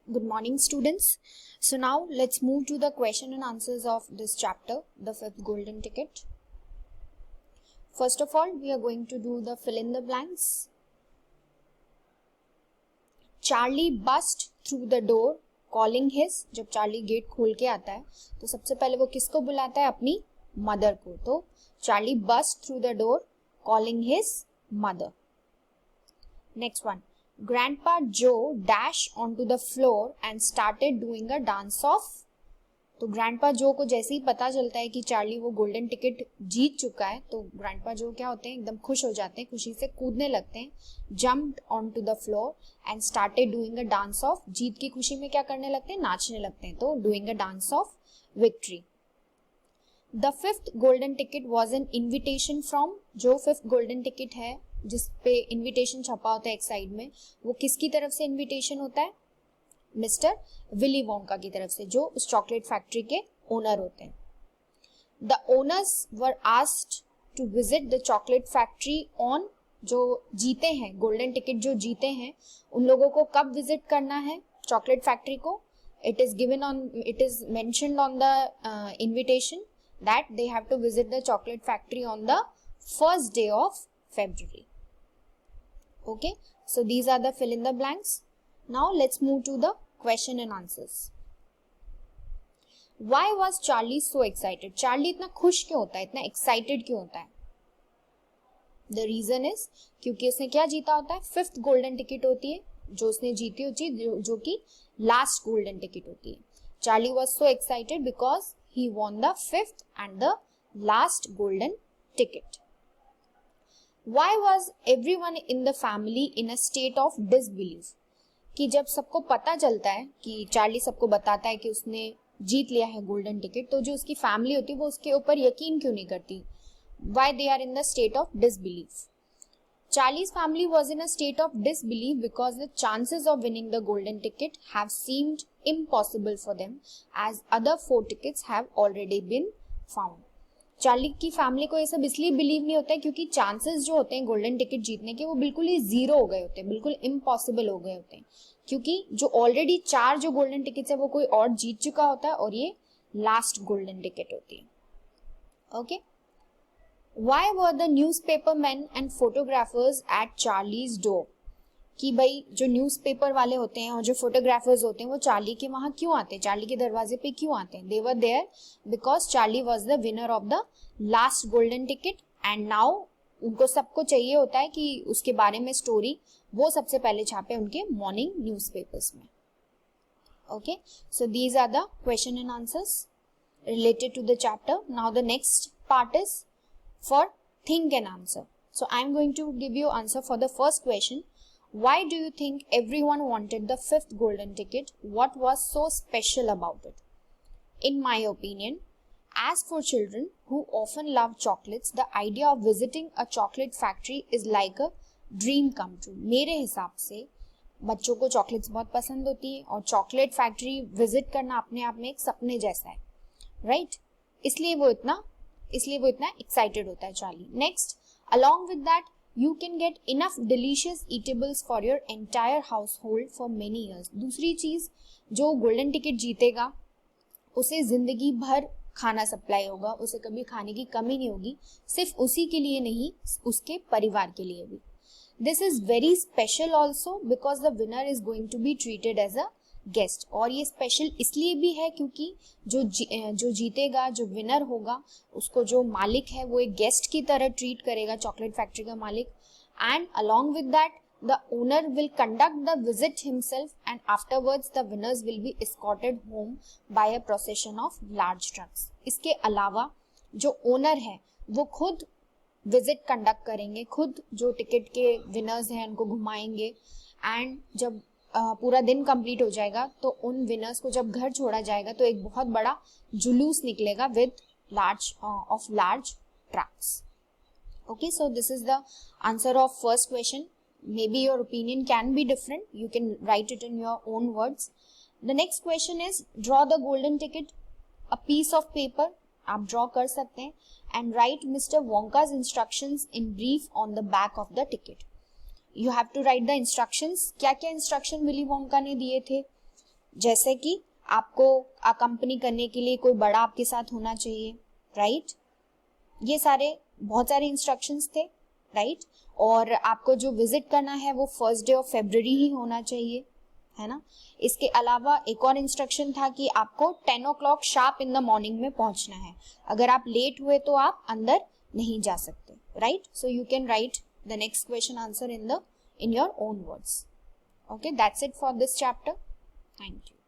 Good morning, students. So now let's move to the question and answers of this chapter, the fifth golden ticket. First of all, we are going to do the fill in the blanks. Charlie burst through the door calling his. जब Charlie gate खोल के आता है तो सबसे पहले वो किसको बुलाता है? अपनी मदर को. तो Charlie burst through the door calling his mother. Next one. Grandpa Joe dashed onto the floor and started doing a dance off. तो ग्रैंडपा जो को जैसे ही पता चलता है कि चार्ली वो गोल्डन टिकट जीत चुका है तो ग्रैंडपा जो क्या होते हैं? एकदम खुश हो जाते हैं, खुशी से कूदने लगते हैं. Jumped onto the floor and started doing a dance off. जीत की खुशी में क्या करने लगते हैं? नाचने लगते हैं. तो doing a dance of victory. The fifth golden ticket was an invitation from. जो फिफ्थ गोल्डन टिकट है जिसपे इन्विटेशन छपा होता है एक साइड में, वो किसकी तरफ से इन्विटेशन होता है? मिस्टर विली वोंका की तरफ से, जो उस चॉकलेट फैक्ट्री के ओनर होते हैं. The owners were asked to visit the chocolate factory on. जो जीते हैं गोल्डन टिकट, जो जीते हैं उन लोगों को कब विजिट करना है चॉकलेट फैक्ट्री को? It is mentioned on the invitation that they have to visit the chocolate factory on the first day of February. Okay, so these are the fill in the blanks. Now let's move to the question and answers. Why was Charlie so excited? Charlie इतना खुश क्यों होता है, इतना excited क्यों होता है? The reason is क्योंकि उसने क्या जीता होता है? फिफ्थ गोल्डन टिकट होती है जो उसने जीती होती है, जो कि लास्ट गोल्डन टिकट होती है. Charlie was so excited because he won the fifth and the last golden ticket. Why was everyone in the family in a state of disbelief? कि जब सबको पता चलता है कि चार्ली सबको बताता है कि उसने जीत लिया है गोल्डन टिकट, तो जो उसकी फैमिली होती है वो उसके ऊपर यकीन क्यों नहीं करती? Why they are in the state of disbelief? Charlie's family was in a state of disbelief because the chances of winning the golden ticket have seemed impossible for them as other 4 tickets have already been found. Charlie की family को ये सब इसलिए believe नहीं होता है क्योंकि chances जो होते हैं गोल्डन टिकट जीतने के वो बिल्कुल ही जीरो हो गए होते हैं, बिल्कुल इम्पॉसिबल हो गए होते हैं, क्योंकि जो ऑलरेडी 4 जो गोल्डन टिकट्स है वो कोई और जीत चुका होता है और ये लास्ट गोल्डन टिकट होती है. Okay. Why were the newspaper man and photographers at Charlie's door? कि भाई जो न्यूज़पेपर वाले होते हैं और जो फोटोग्राफर्स होते हैं वो चार्ली के वहां क्यों आते हैं, चार्ली के दरवाजे पे क्यों आते हैं? They were there because Charlie was the winner of the last golden ticket and now उनको सबको चाहिए होता है कि उसके बारे में स्टोरी वो सबसे पहले छापे उनके मॉर्निंग न्यूज़पेपर्स में. Okay, so these are the question and answers related to the chapter. Now the next part is for think and answer. So I am going to give you answer for the first question. Why do you think everyone wanted the fifth golden ticket? What was so special about it? In my opinion, as for children who often love chocolates, the idea of visiting a chocolate factory is like a dream come true. मेरे हिसाब से बच्चों को chocolates बहुत पसंद होती है और चॉकलेट फैक्ट्री विजिट करना अपने आप में एक सपने जैसा है, राइट? इसलिए वो इतना एक्साइटेड होता है Charlie. Next, along with that you can get enough delicious eatables for your entire household for many years. दूसरी चीज, जो गोल्डन टिकट जीतेगा उसे जिंदगी भर खाना सप्लाई होगा, उसे कभी खाने की कमी नहीं होगी, सिर्फ उसी के लिए नहीं उसके परिवार के लिए भी. This is very special also because the winner is going to be treated as a guest. और ये स्पेशल इसलिए भी है क्योंकि जो जीतेगा, जो विनर होगा, उसको जो मालिक है वो एक गेस्ट की तरह ट्रीट करेगा, चॉकलेट फैक्ट्री का मालिक. And along with that the owner will conduct the visit himself and afterwards the winners will be escorted home by a procession of large trucks. इसके अलावा जो ओनर है वो खुद विजिट कंडक्ट करेंगे, खुद जो टिकट के विनर्स हैं उनको घुमाएंगे. एंड जब पूरा दिन कंप्लीट हो जाएगा तो उन विनर्स को जब घर छोड़ा जाएगा तो एक बहुत बड़ा जुलूस निकलेगा with large trucks. Okay, so this is the answer of first question. Maybe your opinion can be different, you can write it in your own words. The next question is draw the golden ticket. A piece of paper आप draw कर सकते हैं and write mister Wonka's instructions in brief on the back of the ticket. You have to write the instructions. क्या क्या instruction Willy Wonka ने दिए थे? जैसे कि आपको अकम्पनी करने के लिए कोई बड़ा आपके साथ होना चाहिए, राइट? ये सारे बहुत सारे इंस्ट्रक्शंस थे, राइट? और आपको जो विजिट करना है वो फर्स्ट डे ऑफ फेब्रुवरी ही होना चाहिए, है ना? इसके अलावा एक और इंस्ट्रक्शन था कि आपको 10 o'clock sharp in the morning में पहुंचना है। अगर आप लेट हुए तो आप अंदर नहीं जा सकते, right? So you can right the next question answer in your own words. Okay, that's it for this chapter. Thank you.